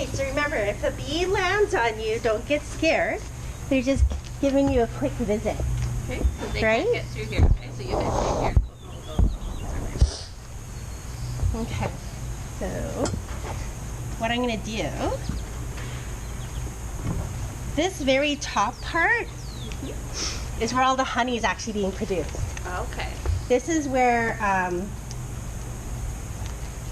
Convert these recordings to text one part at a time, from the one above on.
Okay, so remember, if a bee lands on you, don't get scared. They're just giving you a quick visit. Okay, so they Right? can't get through here. Okay, so you guys stay here. Okay, so what I'm gonna do, this very top part is where all the honey is actually being produced. Okay. This is where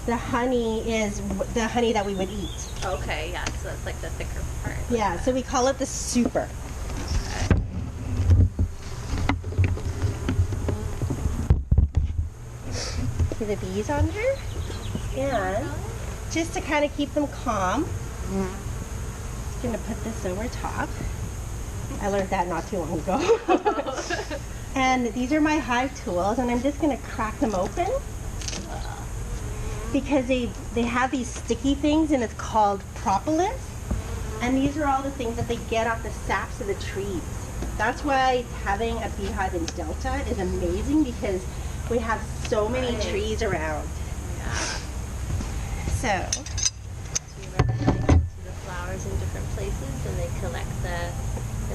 the honey is the honey that we would eat. Okay, yeah, so that's like the thicker part. Yeah, so we call it the super. Okay. See the bees on her? And just to kind of keep them calm, just gonna put this over top. I learned that not too long ago. And these are my hive tools, and I'm just gonna crack them open because they have these sticky things, and it's called propolis. And these are all the things that they get off the saps of the trees. That's why having a beehive in Delta is amazing, because we have so many trees around. Yeah. So You represent the flowers in different places, and they collect the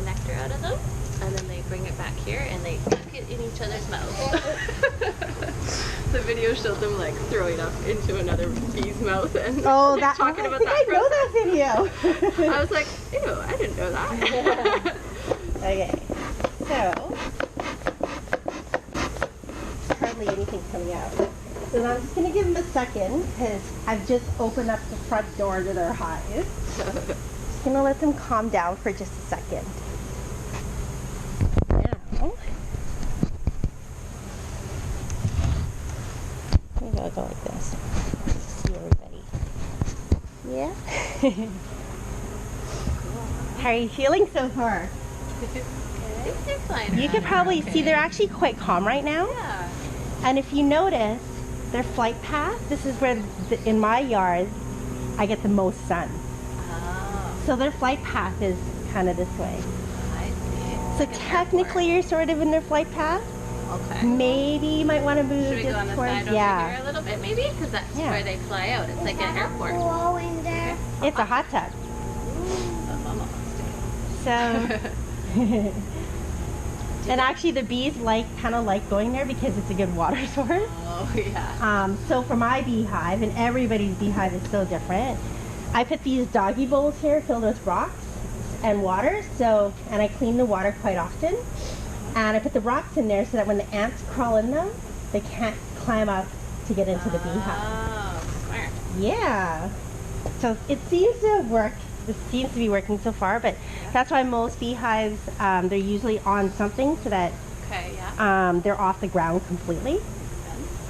nectar out of them, and then they bring it back here, and they cook it in each other's mouths. The video showed them like throwing up into another bee's mouth, and talking about that. I know that video. I was like, ew, I didn't know that. Okay, so hardly anything coming out. So now I'm just going to give them a second, because I've just opened up the front door to their hive. Just going to let them calm down for just a second. Now, maybe I'll go like this. See everybody. Yeah? How are you feeling so far? They're fine. You could probably see they're actually quite calm right now. Yeah. And if you notice, their flight path, this is where, in my yard, I get the most sun. Oh, So their flight path is kind of this way. I see. So technically you're sort of in their flight path. Okay. Maybe you might want to move Should we go on just the towards, side over here a little bit, maybe? Because that's Yeah. where they fly out. It's like an airport. Pool in there. It's a hot tub. So, and actually the bees kind of like going there because it's a good water source. Oh, yeah. So for my beehive, and everybody's beehive is so different, I put these doggy bowls here filled with rocks and water. So, and I clean the water quite often. And I put the rocks in there so that when the ants crawl in them, they can't climb up to get into the beehive. Oh, smart. Yeah. So it seems to work. It seems to be working so far, but that's why most beehives, they're usually on something so that Okay, yeah. they're off the ground completely.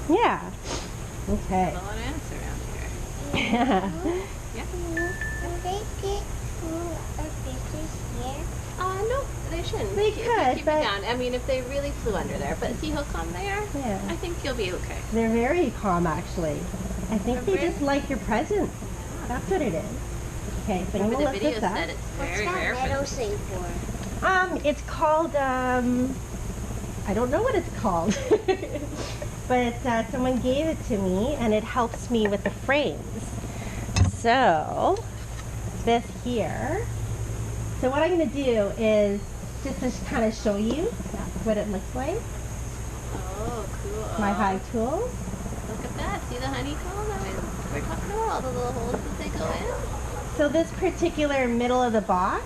Yeah. Okay. Well, an ants around here. Yeah. Yeah. Can they get our fishes here? No, they shouldn't. They Keep could, it but down. I mean, if they really flew under there. But see how calm they are? Yeah. I think you'll be okay. They're very calm, actually. I think they They're just like your presence. That's what it is. Okay, so I'm Remember gonna the lift video this up. said it's What's very that rare metal for thing for? It's called, I don't know what it's called. But someone gave it to me, and it helps me with the frames. So, this here. So what I'm going to do is just to kind of show you what it looks like. Oh, cool. My hive tools. Look at that. See the honeycomb that we're talking about? All the little holes that they go in? So this particular middle of the box,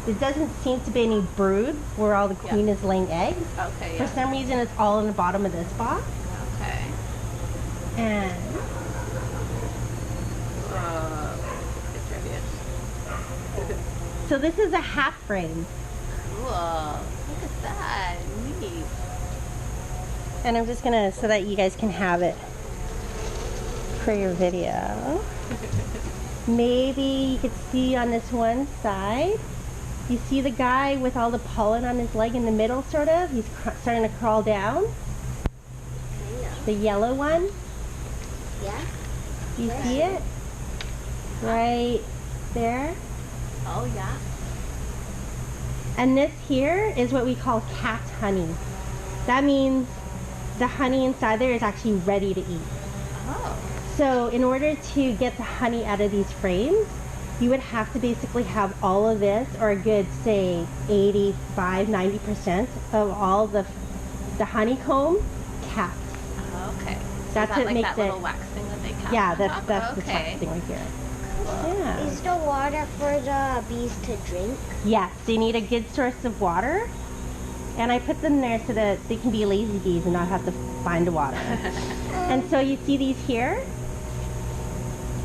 there doesn't seem to be any brood where all the queen is laying eggs. Okay, For yeah. some reason, it's all in the bottom of this box. Okay. And Good trivia. so this is a half frame. Cool. Look at that. Neat. And I'm just gonna, so that you guys can have it for your video. Maybe you could see on this one side, you see the guy with all the pollen on his leg in the middle, sort of? He's starting to crawl down. The yellow one. Yeah. You see it? Right there. Oh, yeah. And this here is what we call capped honey. That means the honey inside there is actually ready to eat. Oh. So in order to get the honey out of these frames, you would have to basically have all of this, or a good, say, 85–90% of all the honeycomb capped. Oh, okay. So That's is that what like makes that it. little wax thing that they cap Yeah, on that's top? the wax thing right here. Yeah. Is the water for the bees to drink? Yes, they need a good source of water, and I put them there so that they can be lazy bees and not have to find the water. And so you see these here?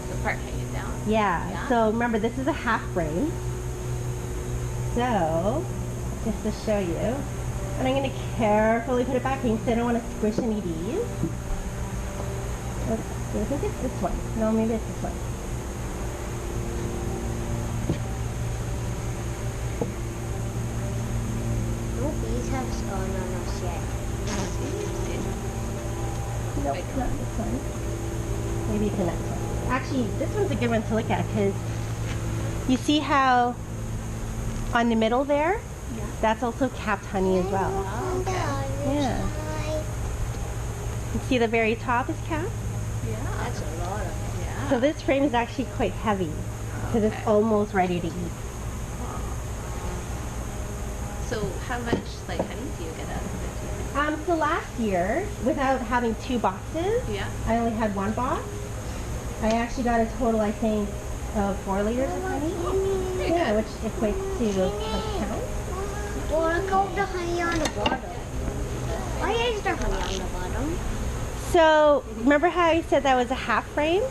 The part hanging down. Yeah. So remember, this is a half frame. So, just to show you, and I'm going to carefully put it back in because I don't want to squish any bees. Let's see, I think it's this one. No, maybe it's this one. No bees have gone on us yet. Nope, not this one. Maybe it's the next one. Actually, this one's a good one to look at because you see how on the middle there, that's also capped honey as well. Oh, okay. Yeah. You see the very top is capped? Yeah. That's a lot of it. Yeah. So this frame is actually quite heavy because it's Okay. almost ready to eat. So how much like honey do you get out of it? Do you think? So last year, without having 2 boxes, Yeah. I only had 1 box. I actually got a total, I think, of 4 liters of honey. Yeah, which equates to a pound. Well, look at the honey on the bottom. Why is there honey on the bottom? So remember how I said that was a half frame?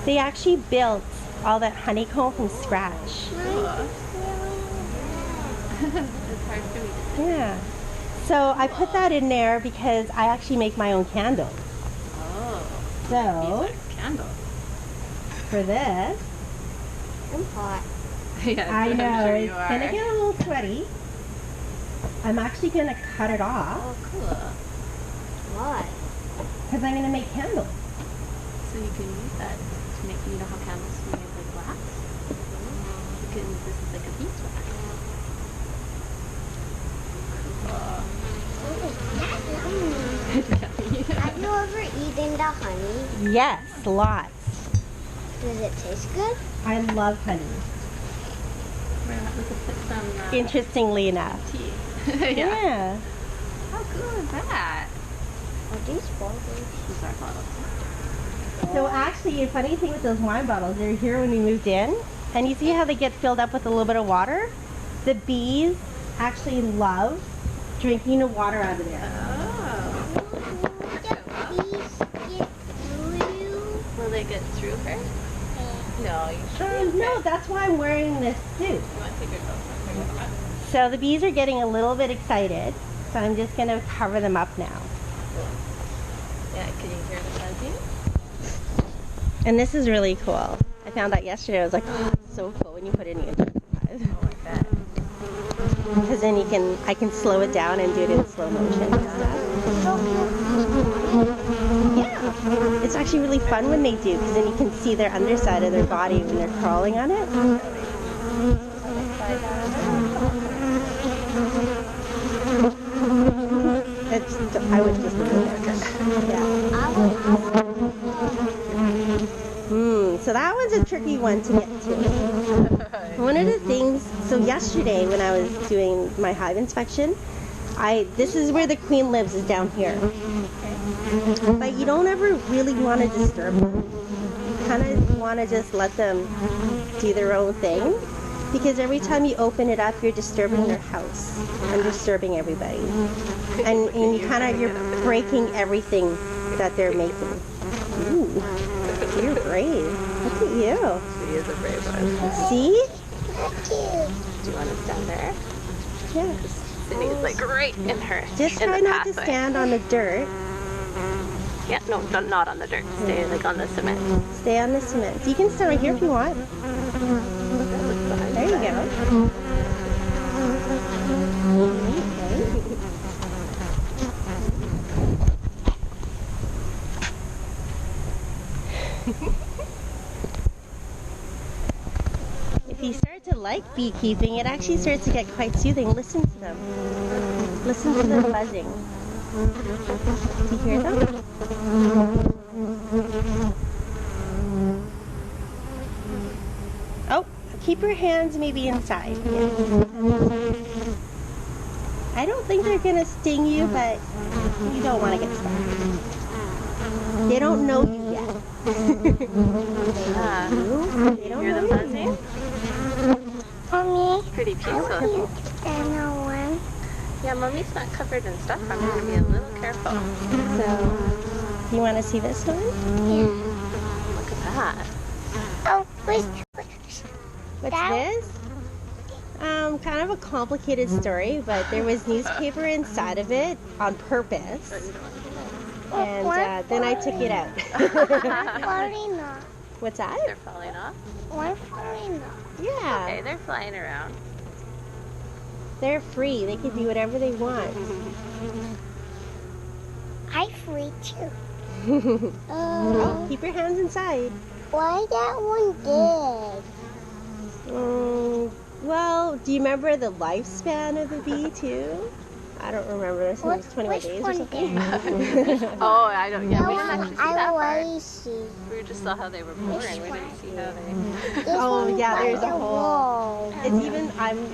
They actually built all that honeycomb from scratch. It's hard for me to Yeah. So I put that in there because I actually make my own candles. Oh. So Beeswax candle. for this, I'm hot. Yeah, I know I'm sure it's you are. gonna get a little sweaty. I'm actually gonna cut it off Oh, cool. Why? because I'm gonna make candles. So you can use that to make, you know how candles can make like wax? You can, this is like a beeswax. Have you ever eaten the honey? Yes, lots. Does it taste good? I love honey. We could put some Interestingly enough. tea. Yeah. How cool is that? Are these bottles? These are bottles. So actually, a funny thing with those wine bottles, they were here when we moved in, and you see how they get filled up with a little bit of water? The bees actually love drinking the water out of there. Oh. The bees get through you? Will they get through her? No, you No, that's why I'm wearing this suit. You want to take your clothes off? So the bees are getting a little bit excited, so I'm just going to cover them up now. Yeah, can you hear the buzzing? And this is really cool. I found out yesterday. I was like, oh, it's so cool when you put it in the Beehive. Oh, I bet. Because then I can slow it down and do it in slow motion and stuff. Yeah, it's actually really fun when they do, because then you can see their underside of their body when they're crawling on it. I would just so that one's a tricky one to get to. One of the things, so yesterday when I was doing my hive inspection, this is where the queen lives, is down here. But you don't ever really want to disturb them. You kind of want to just let them do their own thing, because every time you open it up, you're disturbing their house and disturbing everybody. And you're breaking everything that they're making. Ooh, you're brave. Look at you. She is a brave one. See? Do you want to stand there? Yes. Sydney's like right in her. Just in try the not to pathway. stand on the dirt. Yeah, no, not on the dirt. Stay like on the cement. Stay on the cement. You can stand right here if you want. There you go. If you start to like beekeeping, it actually starts to get quite soothing. Listen to them. Listen to them buzzing. Do you hear them? Oh, Keep your hands maybe inside. Yes. I don't think they're gonna sting you, but you don't want to get stung. They don't know you yet. They don't Hear know them you buzzing? yet. Mommy, Pretty peaceful. one. Yeah, Mommy's not covered in stuff. I'm going to be a little careful. So, you want to see this one? Yeah. Look at that. Oh, wait. What's this? Kind of a complicated story, but there was newspaper inside of it on purpose, and then I took it out. Falling off. What's that? They're falling off. One falling off. Yeah, Okay, they're flying around. they're free. They can do whatever they want. I free too. Oh, keep your hands inside. Why that one dead? Well, do you remember the lifespan of the bee too? I don't remember. I think it was 21 days or something. Oh, I don't. Yeah, we didn't actually see that I part. always see. We just saw how they were born. We didn't see how they. Oh yeah, there's a whole. whole. It's even.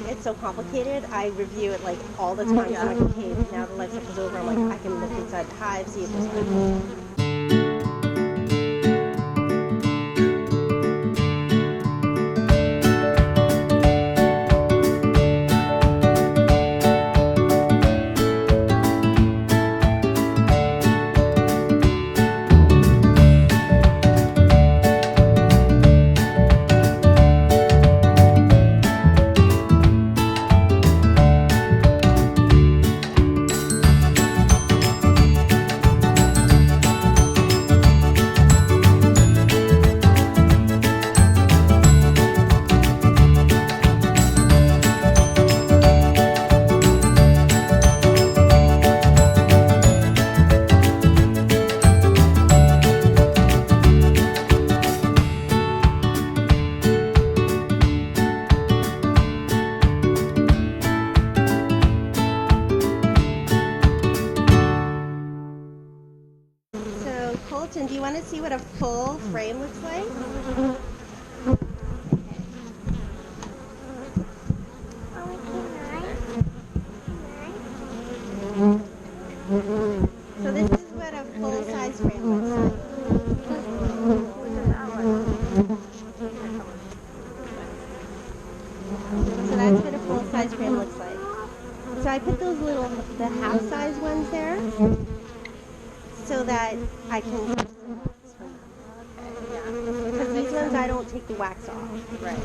It's so complicated. I review it like all the time. So I'm like, okay, now the life cycle's over. I'm like, I can look inside the hive, see if there's honeycomb. Colton, do you want to see what a full frame looks like? So this is what a full-size frame looks like. So that's what a full-size frame looks like. So I put those little, the half-size ones there, so that I can, because these ones I don't take the wax off. Right.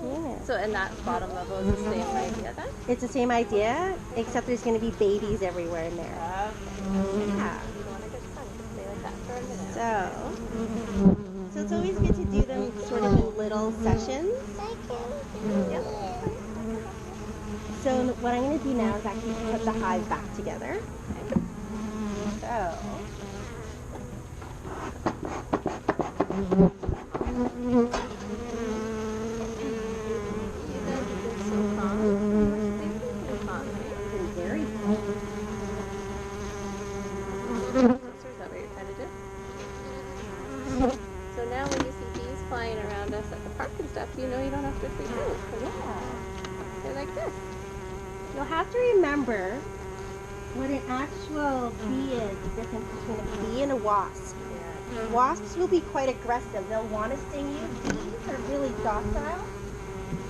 Yeah. So, and that bottom level is the same idea then? It's the same idea, except there's going to be babies everywhere in there. Yeah. You don't want to get stung. Just stay like that for a minute. So it's always good to do them sort of in little sessions. Yep. So what I'm going to do now is actually put the hive back together. So. Very So now when you see bees flying around us at the park and stuff, you know you don't have to freak out. yeah. They're like this. You'll have to remember what an actual bee is, the difference between a bee and a wasp. Yeah. Wasps will be quite aggressive. They'll want to sting you. Bees are really docile.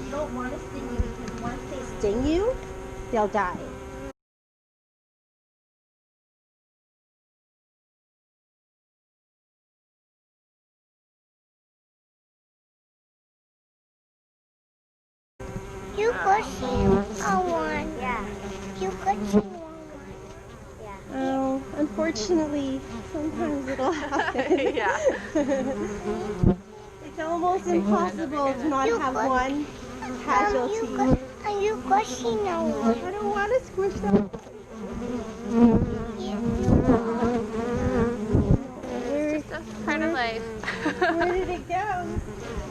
You don't want to sting you because once they sting you, they'll die. You could see one. Yeah. You could see one. Yeah. Oh, unfortunately, sometimes it'll happen. Yeah. It's almost impossible to not have one You casualty. could see no one. I don't want to squish them. It's just part of life. Where did it go?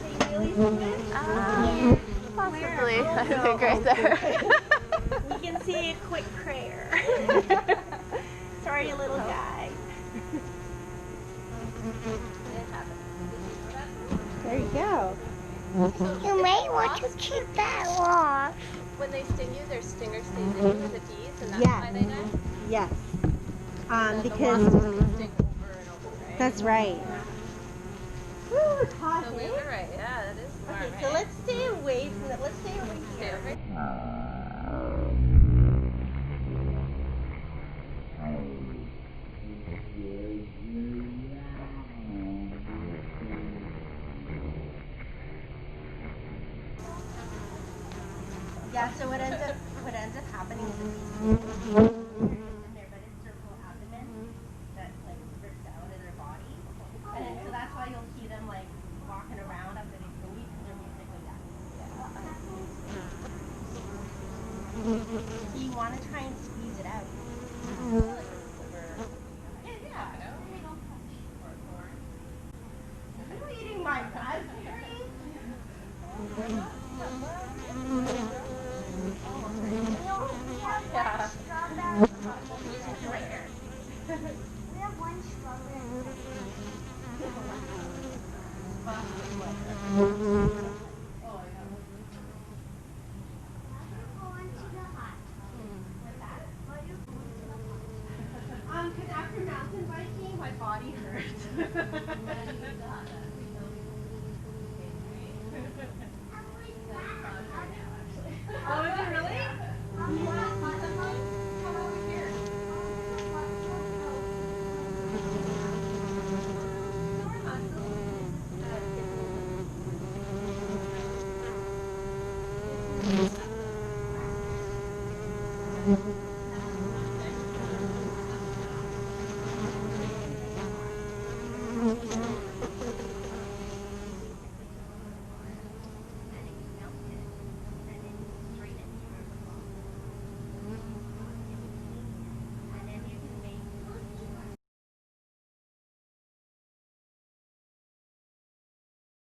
Did they really switch? Possibly. I think right there. We can see a quick prayer. Sorry, little guy. There you go. You may want to keep that off. When they sting you, their stinger stays in you with the bees, and that's Yeah. why they die? Yes. And Because the wasps can sting over and over, right? that's right. Woo, it's hot, So eh? we were right. Yeah, that is warm. Okay, so right? let's stay away from it. Let's stay over Stay here. over. Yeah, so what ends up happening is the bees in their but it's their whole abdomen that like rips out of their body. And then, so that's why you'll see them like walking around after they go eat because they're basically that. So you want to try and squeeze it out. Yeah. Are you eating my raspberry?